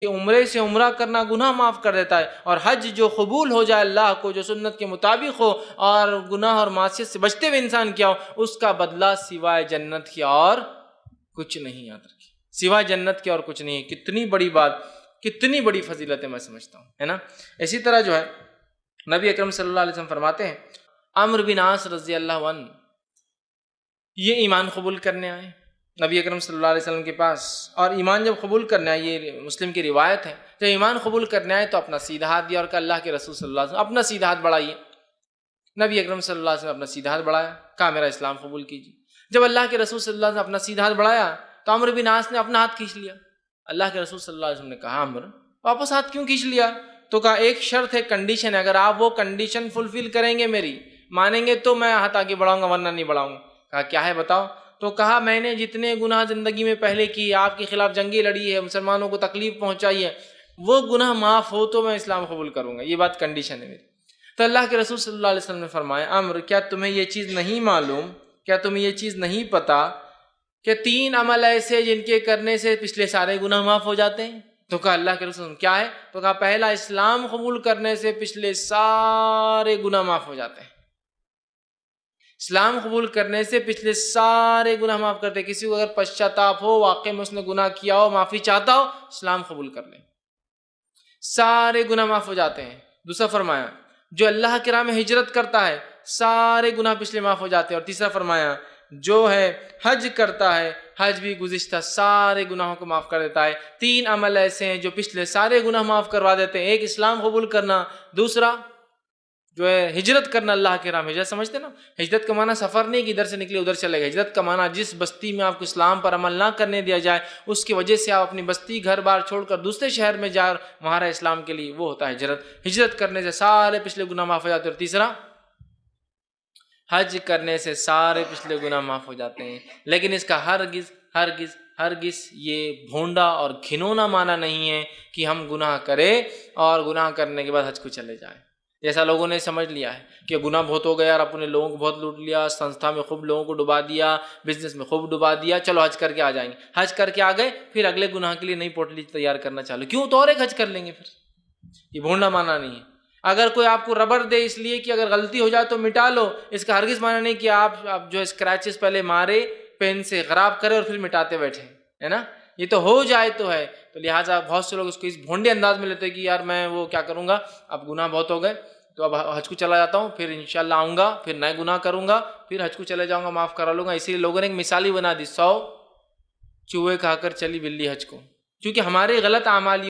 کہ عمرے سے عمرہ کرنا گناہ معاف کر دیتا ہے، اور حج جو قبول ہو جائے اللہ کو، جو سنت کے مطابق ہو اور گناہ اور معصیت سے بچتے ہوئے انسان کیا ہو، اس کا بدلہ سوائے جنت کی اور کچھ نہیں، یاد رکھیے، سوائے جنت کے اور کچھ نہیں ہے۔ کتنی بڑی بات، کتنی بڑی فضیلت ہے، میں سمجھتا ہوں، ہے نا۔ اسی طرح جو ہے نبی اکرم صلی اللہ علیہ وسلم فرماتے ہیں، عمرو بن عاص رضی اللہ عنہ یہ ایمان قبول کرنے آئے نبی اکرم صلی اللہ علیہ وسلم کے پاس، اور ایمان جب قبول کرنے آئے، یہ مسلم کی روایت ہے، جب ایمان قبول کرنے آئے تو اپنا سیدھا ہاتھ دیا اور کہا اللہ کے رسول صلی اللہ علیہ وسلم اپنا سیدھا ہاتھ بڑھائیے۔ نبی اکرم صلی اللہ علیہ وسلم اپنا سیدھا ہاتھ بڑھایا، کہا میرا اسلام قبول کیجیے۔ جب اللہ کے رسول صلی اللہ علیہ وسلم اپنا سیدھا ہاتھ بڑھایا تو عمرو بن عاص نے اپنا ہاتھ کھینچ لیا۔ اللہ کے رسول صلی اللہ علیہ وسلم نے کہا عمرو واپس ہاتھ کیوں کھینچ لیا؟ تو کہا ایک شرط ہے، کنڈیشن ہے، اگر آپ وہ کنڈیشن فلفل کریں گے، میری مانیں گے تو میں ہاتھ آگے بڑھاؤں گا، ورنہ نہیں بڑھاؤں گا۔ کہا کیا ہے بتاؤ؟ تو کہا میں نے جتنے گناہ زندگی میں پہلے کی، آپ کے خلاف جنگیں لڑی ہے، مسلمانوں کو تکلیف پہنچائی ہے، وہ گناہ معاف ہو تو میں اسلام قبول کروں گا، یہ بات کنڈیشن ہے میری۔ تو اللہ کے رسول صلی اللہ علیہ وسلم نے فرمایا عمرو کیا تمہیں یہ چیز نہیں معلوم، کیا تمہیں یہ چیز نہیں پتا کہ 3 عمل ایسے جن کے کرنے سے پچھلے سارے گناہ معاف ہو جاتے ہیں؟ تو کہا اللہ کے رسول کیا ہے؟ تو کہا پہلا اسلام قبول کرنے سے پچھلے سارے گناہ معاف ہو جاتے ہیں۔ اسلام قبول کرنے سے پچھلے سارے گناہ معاف کرتے ہیں۔ کسی کو اگر پشچاتاپ ہو، واقع میں اس نے گناہ کیا ہو، معافی چاہتا ہو، اسلام قبول کر لے، سارے گناہ معاف ہو جاتے ہیں۔ دوسرا فرمایا جو اللہ کی راہ میں ہجرت کرتا ہے سارے گناہ پچھلے معاف ہو جاتے ہیں۔ اور تیسرا فرمایا جو ہے حج کرتا ہے، حج بھی گزشتہ سارے گناہوں کو معاف کر دیتا ہے۔ 3 عمل ایسے ہیں جو پچھلے سارے گناہ معاف کروا دیتے ہیں، ایک اسلام قبول کرنا، دوسرا جو ہے ہجرت کرنا اللہ کے راہ میں۔ ہجرت سمجھتے نا، ہجرت کا معنی سفر نہیں کہ ادھر سے نکلے ادھر چلے گئے، ہجرت کا معنی جس بستی میں آپ کو اسلام پر عمل نہ کرنے دیا جائے، اس کی وجہ سے آپ اپنی بستی گھر بار چھوڑ کر دوسرے شہر میں جا وہاں رہے اسلام کے لیے، وہ ہوتا ہے ہجرت۔ ہجرت کرنے سے سارے پچھلے گناہ معاف ہو جاتے ہیں۔ اور تیسرا حج کرنے سے سارے پچھلے گناہ معاف ہو جاتے ہیں۔ لیکن اس کا ہرگز ہرگز ہرگز یہ بھونڈا اور گھنونا معنی نہیں ہے کہ ہم گناہ کریں اور گناہ کرنے کے بعد حج کو چلے جائیں، جیسا لوگوں نے سمجھ لیا ہے کہ گناہ بہت ہو گیا اور اپنے لوگوں کو بہت لوٹ لیا، سنستھا میں خوب لوگوں کو ڈبا دیا، بزنس میں خوب ڈبا دیا، چلو حج کر کے آ جائیں گے۔ حج کر کے آ گئے، پھر اگلے گناہ کے لیے نئی پوٹلی تیار کرنا چالو کیوں؟ تو اور ایک حج کر لیں گے۔ پھر یہ بھونڈا معنی نہیں ہے۔ اگر کوئی آپ کو ربڑ دے اس لیے کہ اگر غلطی ہو جائے تو مٹا لو، اس کا ہرگز معنی نہیں کہ آپ جو اسکریچز پہلے مارے پین سے خراب کرے اور پھر مٹاتے بیٹھے، ہے نا۔ یہ تو ہو جائے تو ہے، تو لہٰذا بہت سے لوگ اس کو اس بھونڈے انداز میں لیتے ہیں کہ یار میں وہ کیا کروں گا، اب گناہ بہت ہو گئے تو اب حج کو چلا جاتا ہوں، پھر انشاءاللہ آؤں گا، پھر نئے گناہ کروں گا، پھر حج کو چلے جاؤں گا، معاف کرا لوں گا۔ اسی لیے لوگوں نے ایک مثال ہی بنا دی، 100 چوہے کھا کر چلی بلی حج کو، کیونکہ ہمارے غلط اعمال